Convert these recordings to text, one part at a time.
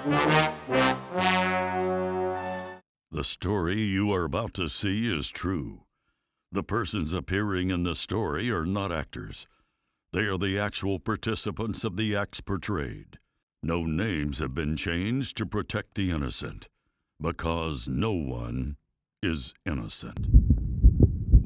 The story you are about to see is true. The persons appearing in the story are not actors. They are the actual participants of the acts portrayed. No names have been changed to protect the innocent, because no one is innocent.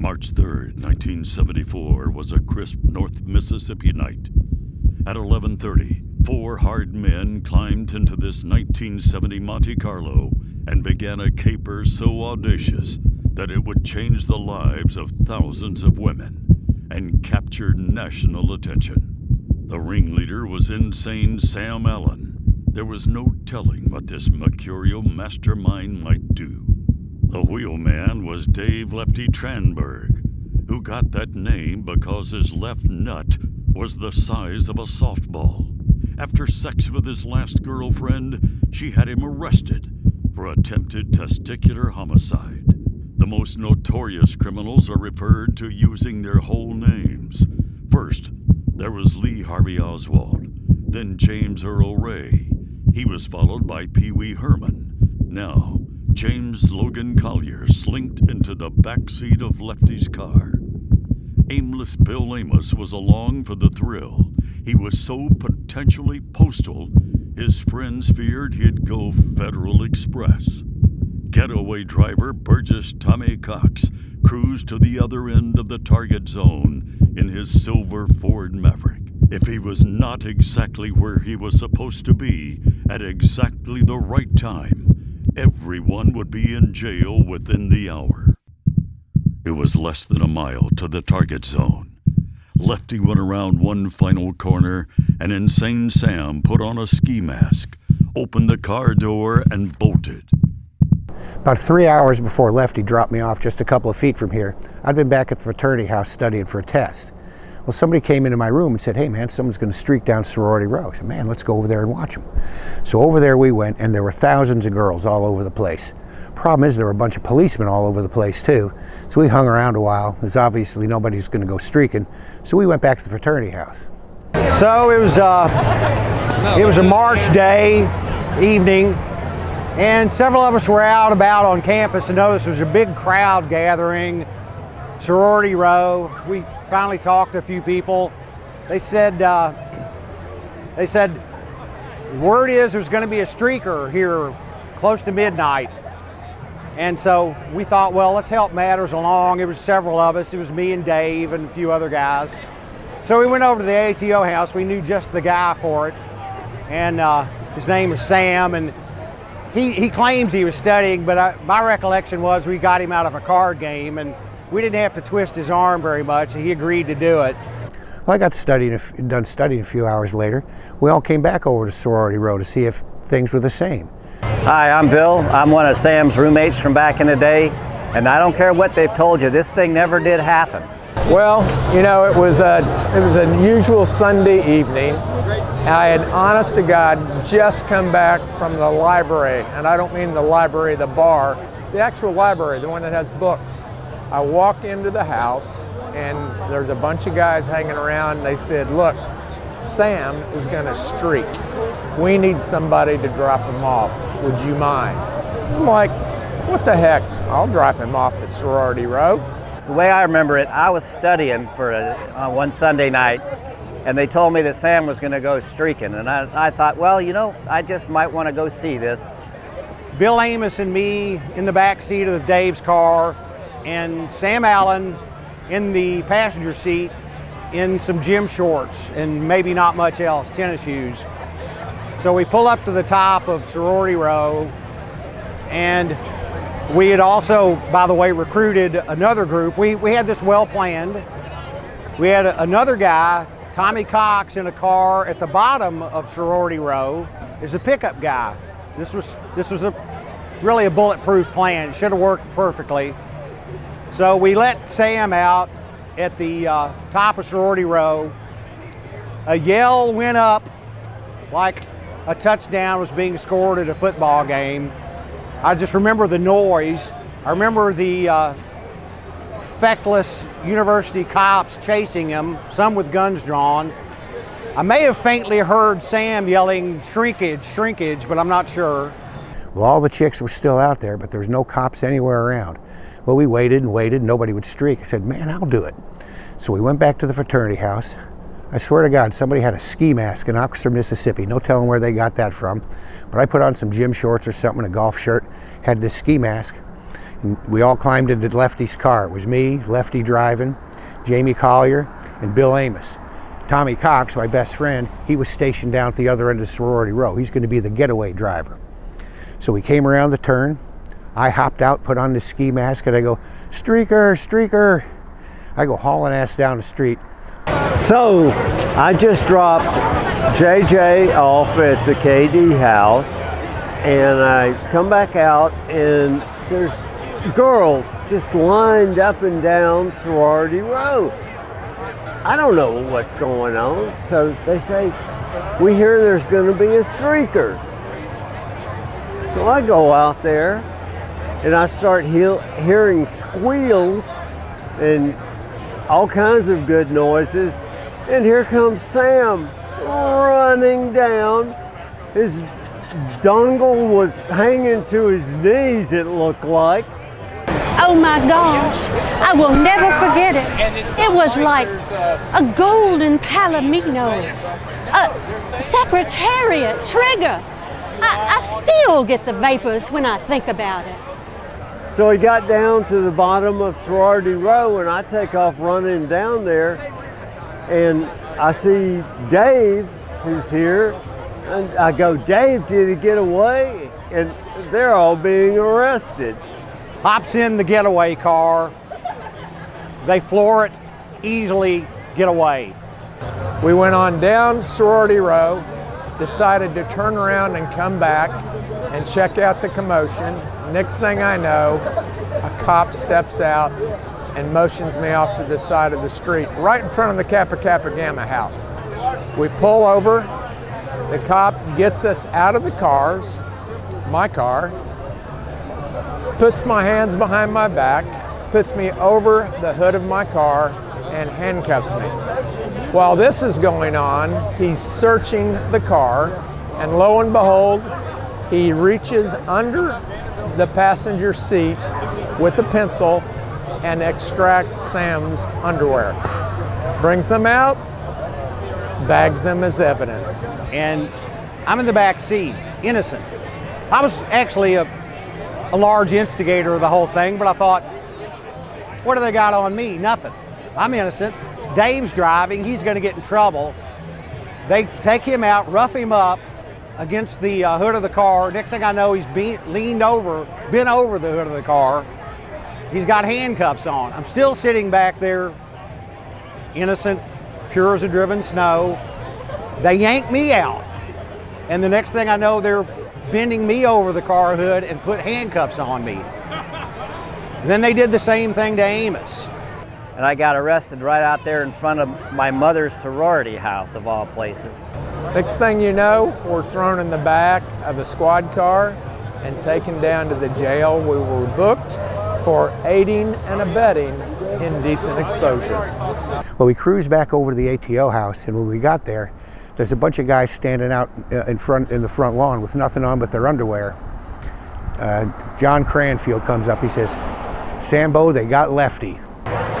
March 3rd, 1974 was a crisp North Mississippi night. At 11:30, four hard men climbed into this 1970 Monte Carlo and began a caper so audacious that it would change the lives of thousands of women and capture national attention. The ringleader was insane Sam Allen. There was no telling what this mercurial mastermind might do. The wheelman was Dave Lefty Tranberg, who got that name because his left nut was the size of a softball. After sex with his last girlfriend, she had him arrested for attempted testicular homicide. The most notorious criminals are referred to using their whole names. First, there was Lee Harvey Oswald, then James Earl Ray. He was followed by Pee Wee Herman. Now, James Logan Collier slinked into the backseat of Lefty's car. Aimless Bill Amos was along for the thrill. He was so potentially postal, his friends feared he'd go Federal Express. Getaway driver Burgess Tommy Cox cruised to the other end of the target zone in his silver Ford Maverick. If he was not exactly where he was supposed to be at exactly the right time, everyone would be in jail within the hour. It was less than a mile to the target zone. Lefty went around one final corner, and Insane Sam put on a ski mask, opened the car door, and bolted. About 3 hours before Lefty dropped me off just a couple of feet from here, I'd been back at the fraternity house studying for a test. Well, somebody came into my room and said, "Hey man, someone's going to streak down Sorority Row." I said, "Man, let's go over there and watch them." So over there we went, and there were thousands of girls all over the place. Problem is, there were a bunch of policemen all over the place too. So we hung around a while. There's obviously nobody's going to go streaking. So we went back to the fraternity house. So it was a March day, evening, and several of us were out about on campus and noticed there was a big crowd gathering, Sorority Row. We finally talked to a few people. They said, the word is there's going to be a streaker here close to midnight. And so we thought, well, let's help matters along. It was several of us. It was me and Dave and a few other guys. So we went over to the ATO house. We knew just the guy for it. And his name is Sam. And he claims he was studying, but my recollection was we got him out of a card game, and we didn't have to twist his arm very much. And he agreed to do it. Well, I got done studying a few hours later. We all came back over to Sorority Row to see if things were the same. Hi, I'm Bill. I'm one of Sam's roommates from back in the day, and I don't care what they've told you, this thing never did happen. Well, you know, it was a usual Sunday evening. I had, honest to God, just come back from the library, and I don't mean the library, the bar, the actual library, the one that has books. I walked into the house, and there's a bunch of guys hanging around, and they said, "Look, Sam is going to streak. We need somebody to drop him off. Would you mind?" I'm like, what the heck? I'll drop him off at Sorority Row. The way I remember it, I was studying for one Sunday night, and they told me that Sam was going to go streaking, and I thought, well, you know, I just might want to go see this. Bill Amos and me in the back seat of Dave's car, and Sam Allen in the passenger seat in some gym shorts and maybe not much else, tennis shoes. So we pull up to the top of Sorority Row, and we had also, by the way, recruited another group. We had this well planned. We had another guy, Tommy Cox, in a car at the bottom of Sorority Row is a pickup guy. This was really a bulletproof plan. It should have worked perfectly. So we let Sam out at the top of Sorority Row. A yell went up like a touchdown was being scored at a football game. I just remember the noise. I remember the feckless university cops chasing him, some with guns drawn. I may have faintly heard Sam yelling, "Shrinkage, shrinkage," but I'm not sure. Well, all the chicks were still out there, but there was no cops anywhere around. Well, we waited and waited, nobody would streak. I said, man, I'll do it. So we went back to the fraternity house. I swear to God, somebody had a ski mask in Oxford, Mississippi. No telling where they got that from. But I put on some gym shorts or something, a golf shirt, had this ski mask. And we all climbed into Lefty's car. It was me, Lefty driving, Jamie Collier, and Bill Amos. Tommy Cox, my best friend, he was stationed down at the other end of Sorority Row. He's going to be the getaway driver. So we came around the turn. I hopped out, put on the ski mask, and I go, "Streaker, streaker." I go hauling ass down the street. So I just dropped JJ off at the KD house, and I come back out, and there's girls just lined up and down Sorority Row. I don't know what's going on. So they say, "We hear there's going to be a streaker." So I go out there and I start hearing squeals and all kinds of good noises. And here comes Sam running down. His dongle was hanging to his knees, it looked like. Oh my gosh, I will never forget it. It was like a golden palomino, a secretariat trigger. I still get the vapors when I think about it. So he got down to the bottom of Sorority Row, and I take off running down there, and I see Dave, who's here, and I go, "Dave, did he get away?" And they're all being arrested. Hops in the getaway car. They floor it, easily get away. We went on down Sorority Row, decided to turn around and come back and check out the commotion. Next thing I know, a cop steps out and motions me off to the side of the street, right in front of the Kappa Kappa Gamma house. We pull over, the cop gets us out of the cars, my car, puts my hands behind my back, puts me over the hood of my car, and handcuffs me. While this is going on, he's searching the car, and lo and behold, he reaches under the passenger seat with a pencil and extracts Sam's underwear. Brings them out, bags them as evidence. And I'm in the back seat, innocent. I was actually a large instigator of the whole thing, but I thought, what do they got on me? Nothing. I'm innocent. Dave's driving, he's gonna get in trouble. They take him out, rough him up against the hood of the car. Next thing I know, he's bent over the hood of the car. He's got handcuffs on. I'm still sitting back there, innocent, pure as a driven snow. They yank me out. And the next thing I know, they're bending me over the car hood and put handcuffs on me. And then they did the same thing to Amos. And I got arrested right out there in front of my mother's sorority house, of all places. Next thing you know, we're thrown in the back of a squad car and taken down to the jail. We were booked for aiding and abetting indecent exposure. Well, we cruised back over to the ATO house, and when we got there, there's a bunch of guys standing out in the front lawn with nothing on but their underwear. John Cranfield comes up, he says, "Sambo, they got Lefty."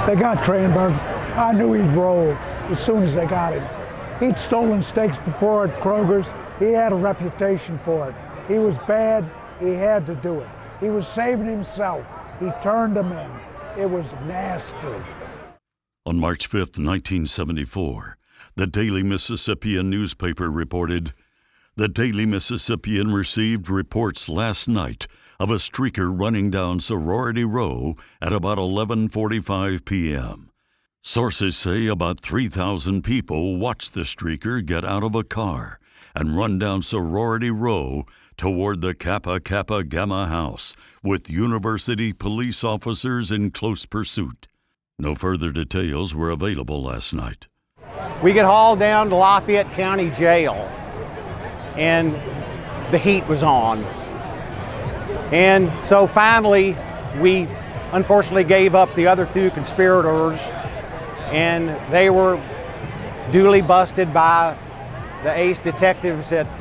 They got Tranberg. I knew he'd roll as soon as they got him. He'd stolen steaks before at Kroger's. He had a reputation for it. He was bad, he had to do it. He was saving himself. He turned them in. It was nasty. On March 5th, 1974, the Daily Mississippian newspaper reported, "The Daily Mississippian received reports last night of a streaker running down Sorority Row at about 11:45 p.m. Sources say about 3,000 people watched the streaker get out of a car and run down Sorority Row toward the Kappa Kappa Gamma house, with university police officers in close pursuit. No further details were available last night. We get hauled down to Lafayette County Jail, and the heat was on. And so finally, we unfortunately gave up the other two conspirators, and they were duly busted by the ace detectives at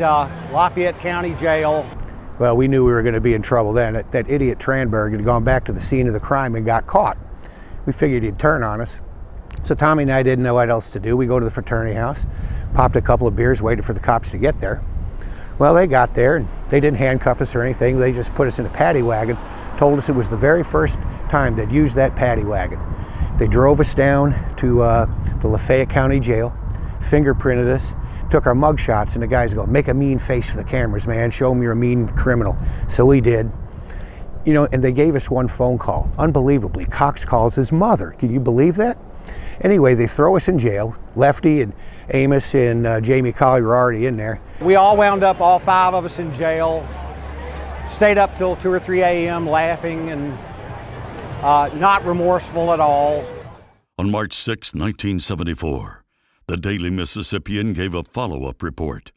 Lafayette County Jail. Well, we knew we were going to be in trouble then. That idiot Tranberg had gone back to the scene of the crime and got caught. We figured he'd turn on us. So Tommy and I didn't know what else to do. We go to the fraternity house, popped a couple of beers, waited for the cops to get there. Well, they got there and they didn't handcuff us or anything. They just put us in a paddy wagon, told us it was the very first time they'd used that paddy wagon. They drove us down to the Lafayette County Jail, fingerprinted us, took our mug shots, and the guys go, make a mean face for the cameras, man. Show them you're a mean criminal. So we did. You know, and they gave us one phone call. Unbelievably, Cox calls his mother. Can you believe that? Anyway, they throw us in jail. Lefty and Amos and Jamie Colley were already in there. We all wound up, all 5 of us in jail. Stayed up till 2 or 3 a.m. laughing and not remorseful at all. On March 6, 1974, the Daily Mississippian gave a follow-up report.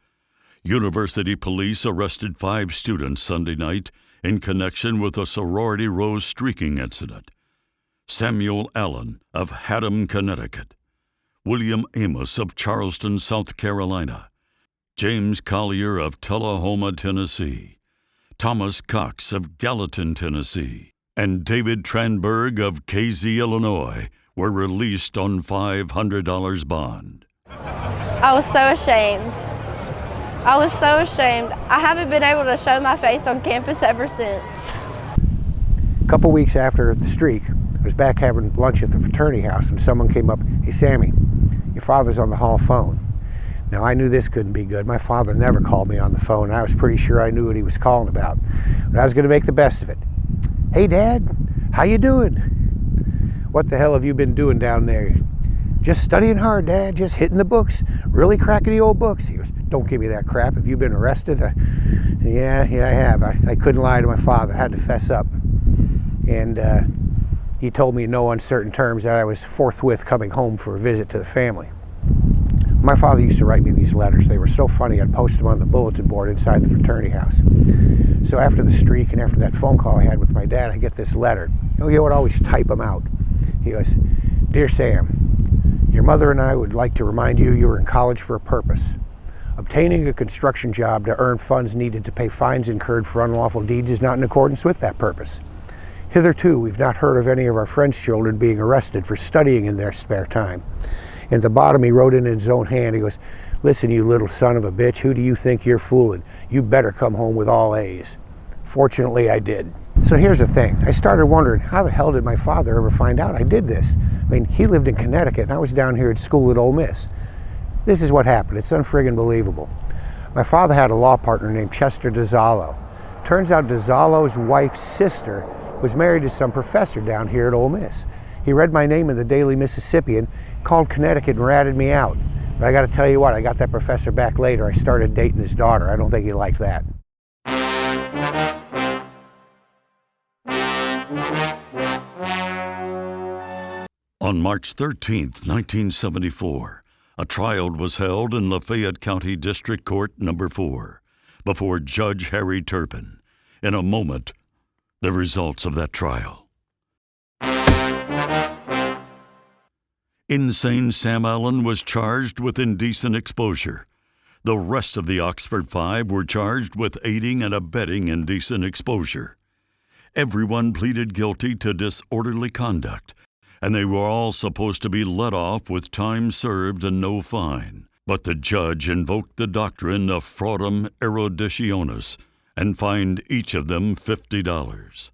University police arrested 5 students Sunday night in connection with a sorority row streaking incident. Samuel Allen of Haddam, Connecticut, William Amos of Charleston, South Carolina, James Collier of Tullahoma, Tennessee, Thomas Cox of Gallatin, Tennessee, and David Tranberg of Casey, Illinois, were released on $500 bond. I was so ashamed. I was so ashamed. I haven't been able to show my face on campus ever since. A couple weeks after the streak, I was back having lunch at the fraternity house and someone came up, hey Sammy, your father's on the hall phone. Now I knew this couldn't be good. My father never called me on the phone. I was pretty sure I knew what he was calling about. But I was gonna make the best of it. Hey Dad, how you doing? What the hell have you been doing down there? Just studying hard, Dad, just hitting the books, really cracking the old books. He goes, don't give me that crap. Have you been arrested? Yeah, I have. I couldn't lie to my father. I had to fess up. And he told me in no uncertain terms that I was forthwith coming home for a visit to the family. My father used to write me these letters. They were so funny, I'd post them on the bulletin board inside the fraternity house. So after the streak and after that phone call I had with my dad, I get this letter. Oh, he would always type them out. He goes, Dear Sam, your mother and I would like to remind you you were in college for a purpose. Obtaining a construction job to earn funds needed to pay fines incurred for unlawful deeds is not in accordance with that purpose. Hitherto, we've not heard of any of our friends' children being arrested for studying in their spare time. And at the bottom, he wrote in his own hand, he goes, listen, you little son of a bitch, who do you think you're fooling? You better come home with all A's. Fortunately, I did. So here's the thing. I started wondering, how the hell did my father ever find out I did this? I mean, he lived in Connecticut, and I was down here at school at Ole Miss. This is what happened. It's unfriggin' believable. My father had a law partner named Chester DeZallo. Turns out DeZallo's wife's sister was married to some professor down here at Ole Miss. He read my name in the Daily Mississippian, called Connecticut and ratted me out. But I gotta tell you what, I got that professor back later. I started dating his daughter. I don't think he liked that. On March 13, 1974, a trial was held in Lafayette County District Court No. 4 before Judge Harry Turpin. In a moment, the results of that trial. Insane Sam Allen was charged with indecent exposure. The rest of the Oxford Five were charged with aiding and abetting indecent exposure. Everyone pleaded guilty to disorderly conduct, and they were all supposed to be let off with time served and no fine. But the judge invoked the doctrine of fraudum eruditionis and fined each of them $50.